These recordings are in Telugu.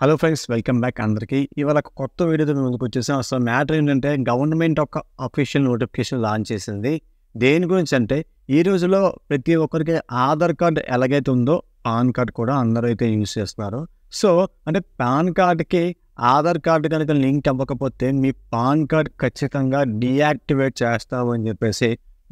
హలో ఫ్రెండ్స్, వెల్కమ్ బ్యాక్ అందరికీ. ఇవాళ ఒక కొత్త వీడియోతో మీ ముందుకు వచ్చేసాం. అసలు మ్యాటర్ ఏంటంటే గవర్నమెంట్ ఒక అఫీషియల్ నోటిఫికేషన్ లాంచ్ చేసింది. దేని గురించి అంటే ఈ రోజుల్లో ప్రతి ఒక్కరికి ఆధార్ కార్డ్ ఎలాగైతే ఉందో పాన్ కార్డ్ కూడా అందరూ అయితే యూజ్ చేస్తున్నారు. సో అంటే పాన్ కార్డ్కి ఆధార్ కార్డు కనుక లింక్ అవ్వకపోతే మీ పాన్ కార్డ్ ఖచ్చితంగా డీయాక్టివేట్ చేస్తామని చెప్పేసి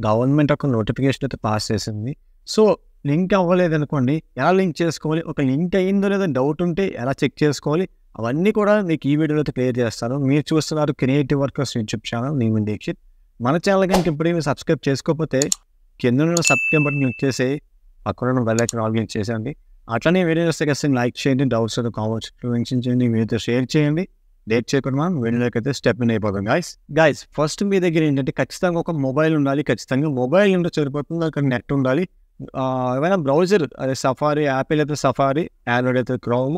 గవర్నమెంట్ ఒక నోటిఫికేషన్ అయితే పాస్ చేసింది. సో లింక్ అవ్వలేదు అనుకోండి, ఎలా లింక్ చేసుకోవాలి, ఒక లింక్ అయ్యిందో లేదో డౌట్ ఉంటే ఎలా చెక్ చేసుకోవాలి, అవన్నీ కూడా మీకు ఈ వీడియోలో అయితే క్లియర్ చేస్తాను. మీరు చూస్తున్నారు క్రియేటివ్ వర్కర్స్ యూట్యూబ్ ఛానల్, నేను దీక్షిత్. మన ఛానల్ కనుక ఇప్పుడేమి సబ్స్క్రైబ్ చేసుకోకపోతే కింద ఉన్న సబ్స్క్రైబ్ బటన్ క్లిక్ చేసి పక్కన బెల్ ఐకాన్ ఆల్ క్లిక్ చేసేయండి. అట్లనే వీడియో వస్తే ఖచ్చితంగా లైక్ చేయండి, డౌట్స్ అయితే కామెంట్స్ మెన్షన్ చేయండి, మీతో షేర్ చేయండి. డేట్ చేయకుండా మనం వీడియోలోకి అయితే స్టెప్ ఇన్ అయిపోతాం. గైస్ ఫస్ట్ మీ దగ్గర ఏంటంటే ఖచ్చితంగా ఒక మొబైల్ ఉండాలి. ఖచ్చితంగా మొబైల్ ఉంటే సరిపోతుంది, అక్కడ నెట్ ఉండాలి. ఏమైనా బ్రౌజర్, అదే సఫారీ, యాపిల్ అయితే సఫారీ, ఆండ్రాయిడ్ అయితే క్రోమ్,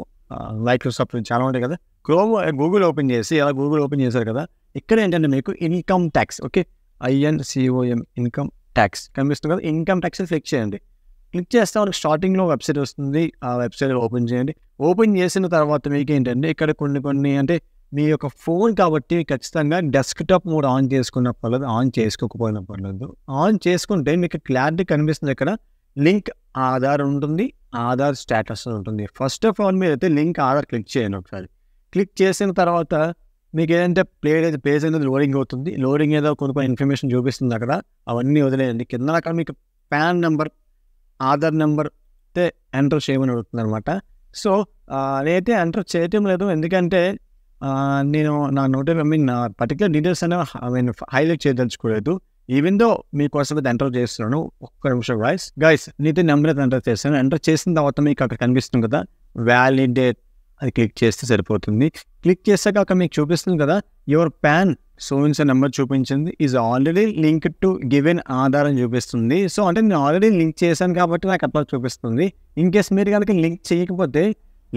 మైక్రోసాఫ్ట్ చాలా ఉంటాయి కదా. క్రోమ్ గూగుల్ ఓపెన్ చేసి అలా గూగుల్ ఓపెన్ చేశారు కదా, ఇక్కడ ఏంటంటే మీకు income tax, okay, INCOM income tax కనిపిస్తుంది కదా, ఇన్కమ్ ట్యాక్స్ క్లిక్ చేయండి. క్లిక్ చేస్తే మనకు స్టార్టింగ్లో వెబ్సైట్ వస్తుంది. ఆ వెబ్సైట్ ఓపెన్ చేయండి. ఓపెన్ చేసిన తర్వాత మీకు ఏంటంటే ఇక్కడ కొన్ని అంటే మీ యొక్క ఫోన్ కాబట్టి ఖచ్చితంగా డెస్క్టాప్ మోడ్ ఆన్ చేసుకున్న పర్లేదు, ఆన్ చేసుకోకపోయినా పర్లేదు. ఆన్ చేసుకుంటే మీకు క్లారిటీ కనిపిస్తుంది. ఇక్కడ లింక్ ఆధార్ ఉంటుంది, ఆధార్ స్టేటస్ ఉంటుంది. ఫస్ట్ ఆఫ్ ఆల్ మీరు అయితే లింక్ ఆధార్ క్లిక్ చేయండి. ఒకసారి క్లిక్ చేసిన తర్వాత మీకు ఏదంటే పేజ్ అనేది లోడింగ్ అవుతుంది. లోడింగ్ ఏదో కొన్ని ఇన్ఫర్మేషన్ చూపిస్తుంది అక్కడ, అవన్నీ వదిలేయండి. కింద అక్కడ మీకు పాన్ నెంబర్, ఆధార్ నెంబర్ అయితే ఎంటర్ చేయమని అడుగుతుంది అనమాట. సో నేనైతే ఎంటర్ చేయటం లేదు, ఎందుకంటే నేను నా నా పర్టికులర్ డీటెయిల్స్ అనేవి హైలైట్ చేయదలుచుకోలేదు. ఈవెన్ దో మీకోసం అయితే ఎంటర్ చేస్తున్నాను. ఒక్క నిమిషం గైస్ నేనైతే నెంబర్ అయితే ఎంటర్ చేస్తాను. ఎంటర్ చేసిన తర్వాత మీకు అక్కడ కనిపిస్తుంది కదా వ్యాలిడేట్, అది క్లిక్ చేస్తే సరిపోతుంది. క్లిక్ చేశాక అక్కడ మీకు చూపిస్తుంది కదా యువర్ పాన్ సోన్స్ నెంబర్ చూపించింది is already link to given Aadhaar అని చూపిస్తుంది. సో అంటే నేను ఆల్రెడీ లింక్ చేశాను కాబట్టి నాకు అట్లా చూపిస్తుంది. ఇన్ కేస్ మీరు కనుక లింక్ చేయకపోతే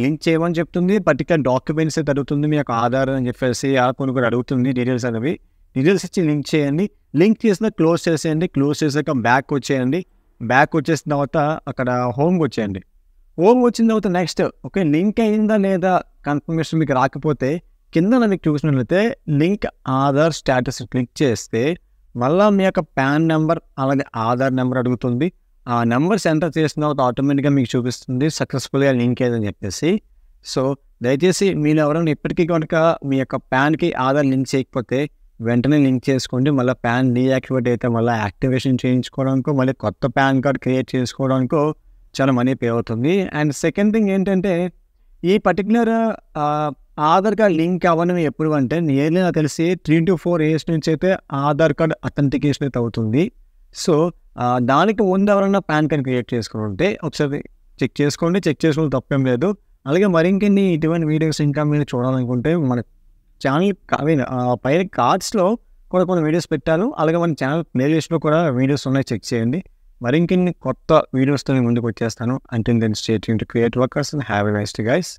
లింక్ చేయమని చెప్తుంది. పర్టికులర్ డాక్యుమెంట్స్ అయితే అడుగుతుంది, మీ యొక్క ఆధార్ అని చెప్పేసి కొన్ని అడుగుతుంది డీటెయిల్స్ అనేవి. డీటెయిల్స్ ఇచ్చి లింక్ చేయండి. లింక్ చేసిన క్లోజ్ చేసేయండి. క్లోజ్ చేసాక బ్యాక్ వచ్చేయండి. బ్యాక్ వచ్చేసిన తర్వాత అక్కడ హోమ్కి వచ్చేయండి. హోమ్ వచ్చిన తర్వాత నెక్స్ట్ ఓకే లింక్ అయిందా లేదా కన్ఫర్మేషన్ మీకు రాకపోతే కింద మీకు చూసినట్లయితే లింక్ ఆధార్ స్టేటస్ క్లిక్ చేస్తే మళ్ళీ మీ యొక్క పాన్ నెంబర్ అలాగే ఆధార్ నెంబర్ అడుగుతుంది. ఆ నెంబర్స్ ఎంటర్ చేసిన తర్వాత ఆటోమేటిక్గా మీకు చూపిస్తుంది సక్సెస్ఫుల్గా లింక్ అయ్యిందని చెప్పేసి. సో దయచేసి మీరు ఎవరైనా ఇప్పటికీ కనుక మీ యొక్క పాన్కి ఆధార్ లింక్ చేయకపోతే వెంటనే లింక్ చేసుకోండి. మళ్ళీ పాన్ డీయాక్టివేట్ అయితే మళ్ళీ యాక్టివేషన్ చేయించుకోవడానికో మళ్ళీ కొత్త పాన్ కార్డ్ క్రియేట్ చేసుకోవడానికో చాలా మనీ పే అవుతుంది. అండ్ సెకండ్ థింగ్ ఏంటంటే ఈ పర్టికులర్ ఆధార్ కార్డ్ లింక్ అవ్వడం ఎప్పుడు అంటే నియర్లీ నాకు తెలిసి 3 to 4 years నుంచి అయితే ఆధార్ కార్డ్ అథెంటికేషన్ అయితే అవుతుంది. సో దానికి ముందు ఎవరైనా పాన్ కార్డ్ క్రియేట్ చేసుకుని ఉంటే ఒకసారి చెక్ చేసుకోండి. చెక్ చేసుకోవడం తప్పేం లేదు. అలాగే మరింకెన్ని ఇటువంటి వీడియోస్ ఇంకా మీరు చూడాలనుకుంటే మన ఛానల్ పైన కార్డ్స్లో కొన్ని వీడియోస్ పెట్టాను. అలాగే మన ఛానల్ ప్లేలిస్ట్లో కూడా వీడియోస్ ఉన్నాయి, చెక్ చేయండి. మరింకెన్ని కొత్త వీడియోస్తో ముందుకు వచ్చేస్తాను. Until then stay tuned to creative workers and have a nice day guys.